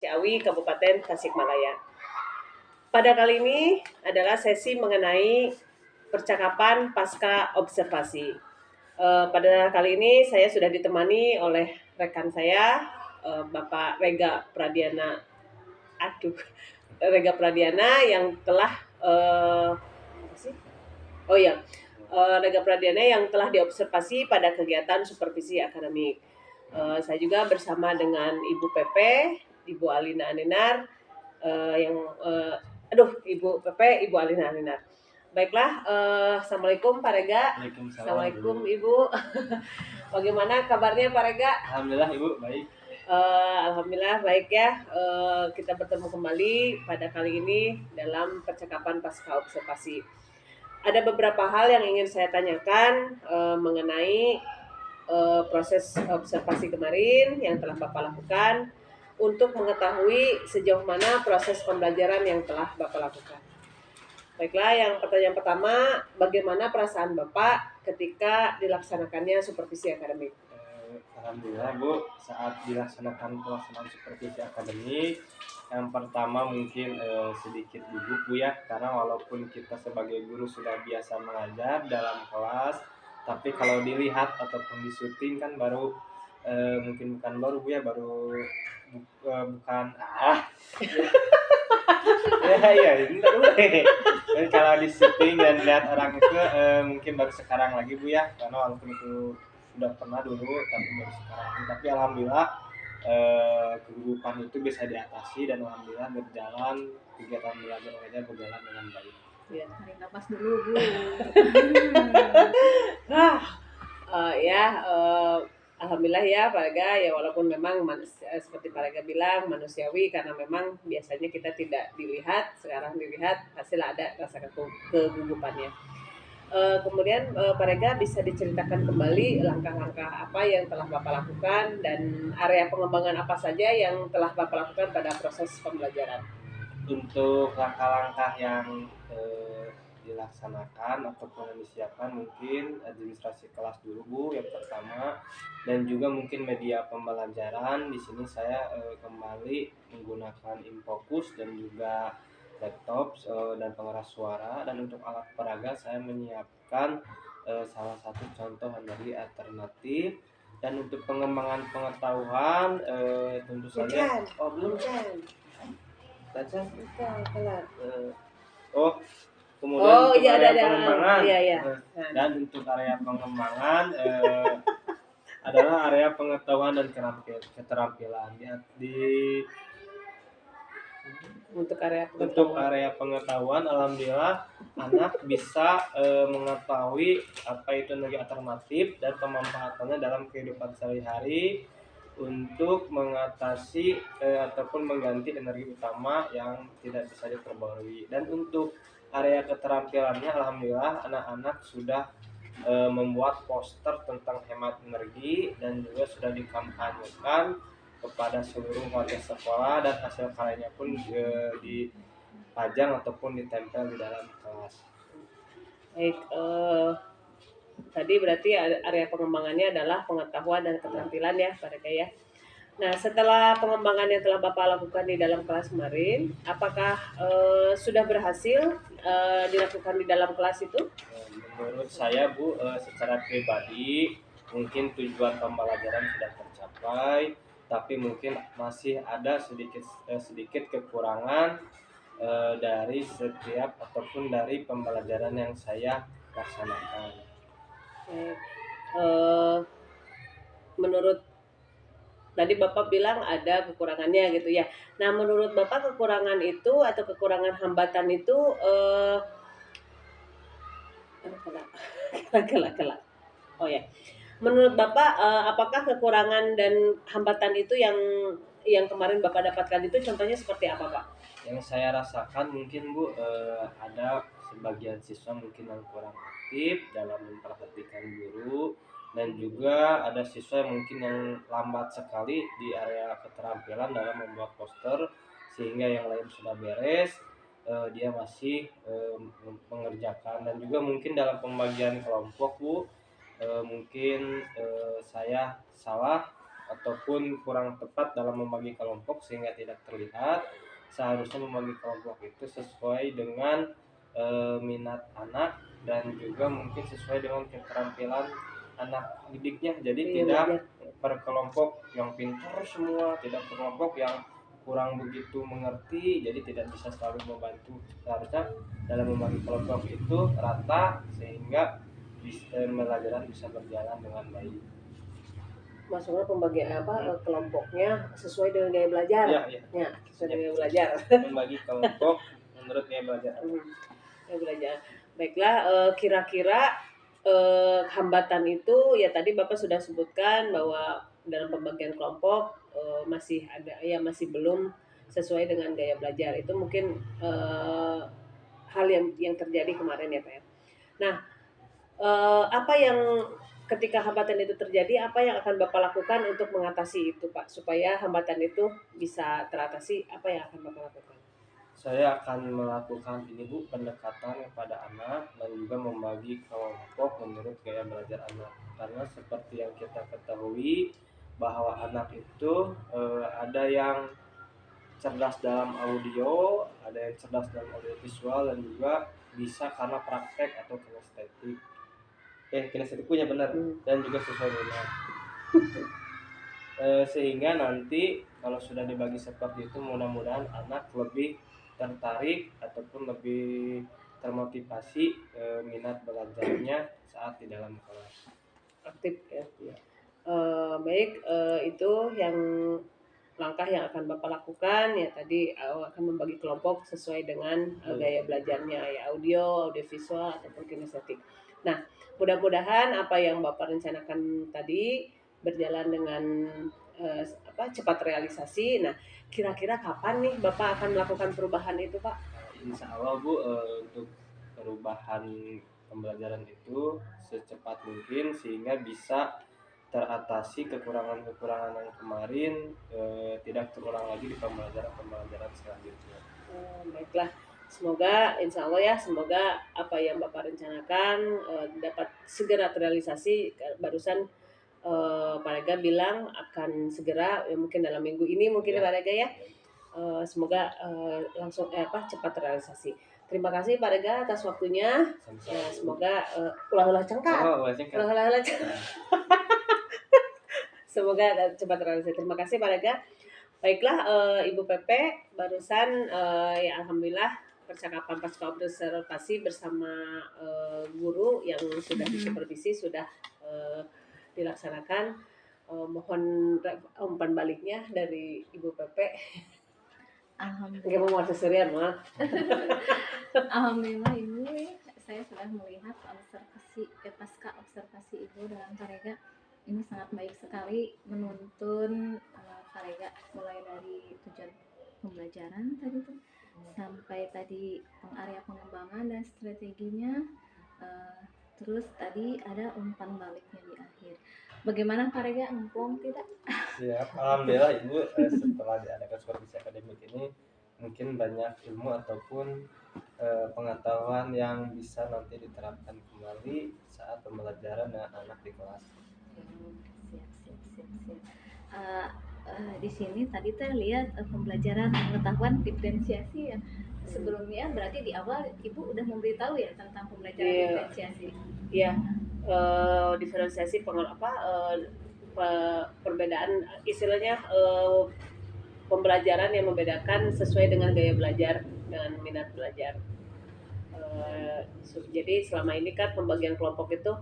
Ciawi, Kabupaten Tasikmalaya. Pada kali ini adalah sesi mengenai percakapan pasca observasi. Pada kali ini saya sudah ditemani oleh rekan saya, Bapak Rega Pradiana. Rega Pradiana yang telah Rega Pradiana yang telah diobservasi pada kegiatan supervisi akademik. Saya juga bersama dengan Ibu Pepe, Ibu Alina Aninar, Ibu Pepe, Ibu Alina Aninar. Baiklah, Assalamualaikum Pak Rega. Assalamualaikum Ibu. Bagaimana kabarnya Pak Rega? Alhamdulillah Ibu, baik. Alhamdulillah baik ya. Kita bertemu kembali pada kali ini dalam percakapan pasca observasi. Ada beberapa hal yang ingin saya tanyakan mengenai proses observasi kemarin yang telah Bapak lakukan untuk mengetahui sejauh mana proses pembelajaran yang telah Bapak lakukan. Baiklah, yang pertanyaan pertama, bagaimana perasaan Bapak ketika dilaksanakannya supervisi akademik? Alhamdulillah Bu, saat dilaksanakan pelaksanaan supervisi akademik, yang pertama mungkin sedikit gugup Bu ya, karena walaupun kita sebagai guru sudah biasa mengajar dalam kelas, tapi kalau dilihat ataupun di syuting kan baru mungkin bukan baru Bu ya, bukan ya bentar Bu. Dan kalau di syuting dan lihat orang itu mungkin baru sekarang lagi Bu ya, karena walaupun itu sudah pernah dulu tapi baru sekarang lagi, tapi alhamdulillah kegugupan itu bisa diatasi dan alhamdulillah berjalan, kegiatan belajar mengajar berjalan dengan baik. Ya. Tarik nafas dulu Bu. Alhamdulillah ya Pak Rega, ya walaupun memang seperti Pak Rega bilang manusiawi, karena memang biasanya kita tidak dilihat, sekarang dilihat hasil ada rasa kegugupannya. Kemudian Pak Rega bisa diceritakan kembali langkah-langkah apa yang telah Bapak lakukan dan area pengembangan apa saja yang telah Bapak lakukan pada proses pembelajaran. Untuk langkah-langkah yang dilaksanakan ataupun yang disiapkan, mungkin administrasi kelas dulu Bu yang pertama, dan juga mungkin media pembelajaran. Di sini saya kembali menggunakan Infocus dan juga laptop dan pengeras suara, dan untuk alat peraga saya menyiapkan salah satu contoh dari alternatif. Dan untuk pengembangan pengetahuan tentu saja belum baca kemudian untuk area ada pengembangan. Iya. Dan untuk area pengembangan adalah area pengetahuan dan keterampilan untuk area pengetahuan alhamdulillah anak bisa mengetahui apa itu energi alternatif dan pemanfaatannya dalam kehidupan sehari-hari untuk mengatasi ataupun mengganti energi utama yang tidak bisa diperbarui. Dan untuk area keterampilannya alhamdulillah anak-anak sudah membuat poster tentang hemat energi dan juga sudah dikampanyekan kepada seluruh warga sekolah, dan hasil karyanya pun dipajang ataupun ditempel di dalam kelas. Baik, tadi berarti area pengembangannya adalah pengetahuan dan keterampilan ya Pak Rega ya. Nah, setelah pengembangan yang telah Bapak lakukan di dalam kelas kemarin, apakah sudah berhasil dilakukan di dalam kelas itu? Menurut saya Bu, secara pribadi mungkin tujuan pembelajaran sudah tercapai, tapi mungkin masih ada sedikit kekurangan dari setiap ataupun dari pembelajaran yang saya laksanakan. Menurut tadi Bapak bilang ada kekurangannya gitu ya. Nah, menurut Bapak kekurangan itu atau kekurangan hambatan itu menurut Bapak apakah kekurangan dan hambatan itu yang kemarin Bapak dapatkan itu contohnya seperti apa Pak? Yang saya rasakan mungkin Bu, ada sebagian siswa mungkin yang kurang aktif dalam memperhatikan guru, dan juga ada siswa yang mungkin yang lambat sekali di area keterampilan dalam membuat poster, sehingga yang lain sudah beres, dia masih mengerjakan. Dan juga mungkin dalam pembagian kelompok Bu, mungkin saya salah ataupun kurang tepat dalam membagi kelompok sehingga tidak terlihat. Seharusnya membagi kelompok itu sesuai dengan minat anak dan juga mungkin sesuai dengan keterampilan anak didiknya. Jadi Iya, tidak belajar. per kelompok yang pintar semua, tidak per kelompok yang kurang begitu mengerti, jadi tidak bisa selalu membantu. Seharusnya dalam membagi kelompok itu rata sehingga pembelajaran bisa berjalan dengan baik. Maksudnya pembagian kelompoknya sesuai dengan gaya belajar. Iya, iya. Ya, sesuai dengan gaya belajar. Membagi kelompok menurut gaya belajar. Gaya belajar. Baiklah, kira-kira hambatan itu ya tadi Bapak sudah sebutkan bahwa dalam pembagian kelompok masih ada ya masih belum sesuai dengan gaya belajar. Itu mungkin hal yang terjadi kemarin ya Pak ya. Nah, apa yang ketika hambatan itu terjadi, apa yang akan Bapak lakukan untuk mengatasi itu Pak? Supaya hambatan itu bisa teratasi, apa yang akan Bapak lakukan? Saya akan melakukan ini Bu, pendekatan kepada anak dan juga membagi kelompok menurut gaya belajar anak. Karena seperti yang kita ketahui bahwa anak itu ada yang cerdas dalam audio, ada yang cerdas dalam audio visual dan juga bisa karena praktek atau kinestetik. Kinestetik punya benar dan juga sesuai dengan sehingga nanti kalau sudah dibagi seperti itu mudah-mudahan anak lebih tertarik ataupun lebih termotivasi minat belajarnya saat di dalam kelas. Aktif ya. Baik, itu yang langkah yang akan Bapak lakukan ya tadi akan membagi kelompok sesuai dengan gaya belajarnya ya audio visual ataupun kinestetik. Nah, mudah-mudahan apa yang Bapak rencanakan tadi berjalan dengan cepat realisasi. Nah, kira-kira kapan nih Bapak akan melakukan perubahan itu, Pak? Insya Allah Bu, untuk perubahan pembelajaran itu secepat mungkin sehingga bisa teratasi kekurangan-kekurangan yang kemarin tidak terulang lagi di pembelajaran selanjutnya. Baiklah, semoga insya Allah ya, semoga apa yang Bapak rencanakan dapat segera terrealisasi. Barusan Pak Rega bilang akan segera, ya mungkin dalam minggu ini mungkin ya Pak Rega ya. Semoga langsung cepat terrealisasi. Terima kasih Pak Rega atas waktunya. Ya, semoga ulah-ulah cengkak. Ulah-ulah cengkak. Semoga cepat terrealisasi. Terima kasih Pak Rega. Baiklah Ibu Pepe, barusan ya alhamdulillah percakapan pasca observasi bersama guru yang sudah disupervisi sudah dilaksanakan. Mohon umpan baliknya dari Ibu Pepe. Alhamdulillah. Mau seserian mah. Alhamdulillah Ibu, saya sudah melihat pasca observasi Ibu dalam Parega ini sangat baik sekali menuntun Parega mulai dari tujuan pembelajaran tadi tuh sampai tadi area pengembangan dan strateginya, terus tadi ada umpan baliknya di akhir. Bagaimana Parega, empong tidak? Ya, alhamdulillah Ibu setelah diadakan supervisi akademik ini mungkin banyak ilmu ataupun pengetahuan yang bisa nanti diterapkan kembali saat pembelajaran dengan anak di kelas. Siap. Di sini tadi saya lihat pembelajaran pengetahuan diferensiasi ya. Sebelumnya berarti di awal Ibu udah memberitahu ya tentang pembelajaran diferensiasi. Iya, diferensiasi perbedaan istilahnya pembelajaran yang membedakan sesuai dengan gaya belajar dengan minat belajar. Jadi selama ini kan pembagian kelompok itu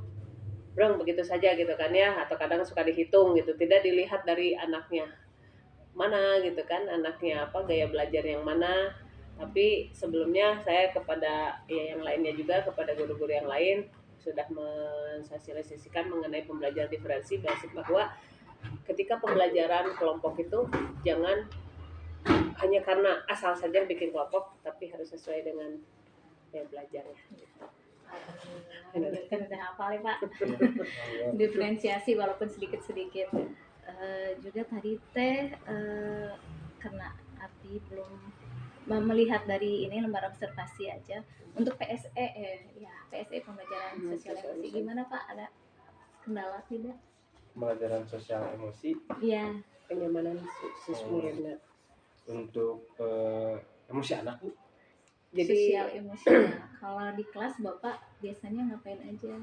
begitu saja gitu kan ya, atau kadang suka dihitung gitu, tidak dilihat dari anaknya mana gitu kan, anaknya apa gaya belajar yang mana. Tapi sebelumnya saya kepada yang lainnya juga, kepada guru-guru yang lain sudah mensosialisasikan mengenai pembelajaran diferensi, bahwa ketika pembelajaran kelompok itu jangan hanya karena asal saja bikin kelompok, tapi harus sesuai dengan gaya belajarnya. Kan udah hafal ya Pak. Diferensiasi walaupun sedikit-sedikit. Juga tadi karena Abdi belum melihat dari ini lembar observasi aja. Untuk PSE pembelajaran sosialisasi gimana Pak? Ada kendala tidak? pembelajaran sosial emosi Iya, kenyamanan siswa muridnya. untuk emosi anak Bu. Jadi sosial emosinya. Kalau di kelas Bapak biasanya ngapain aja?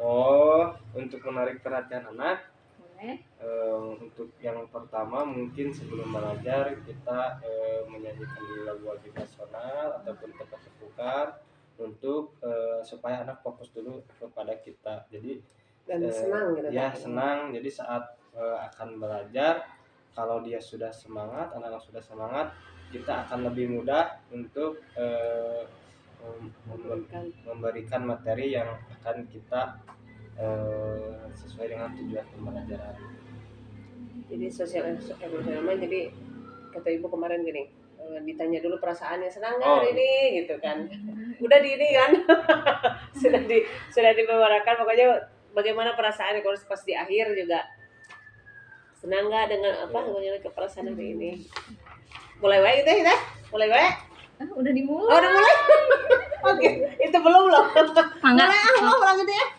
Oh, untuk menarik perhatian anak, Boleh? untuk yang pertama mungkin sebelum belajar kita menyanyikan dulu lagu wajib nasional ataupun teka tepukar untuk supaya anak fokus dulu kepada kita. Jadi dan senang gitu ya Kak. senang. Jadi saat akan belajar, kalau dia sudah semangat, anak-anak sudah semangat, kita akan lebih mudah untuk memberikan materi yang akan kita sesuai dengan tujuan pembelajaran. Jadi sosial emosional jadi kata ibu kemarin gini, ditanya dulu perasaannya senang nggak hari ini gitu kan. Udah di ini kan sudah dibicarakan pokoknya bagaimana perasaannya kalau pas di akhir juga senang nggak dengan apa bagaimana keperasaan hari ini. Mulai wae gitu ya, mulai wae. Udah dimulai. Oh, udah mulai. Oke, itu belum loh. Mangga. Mulai gitu ya.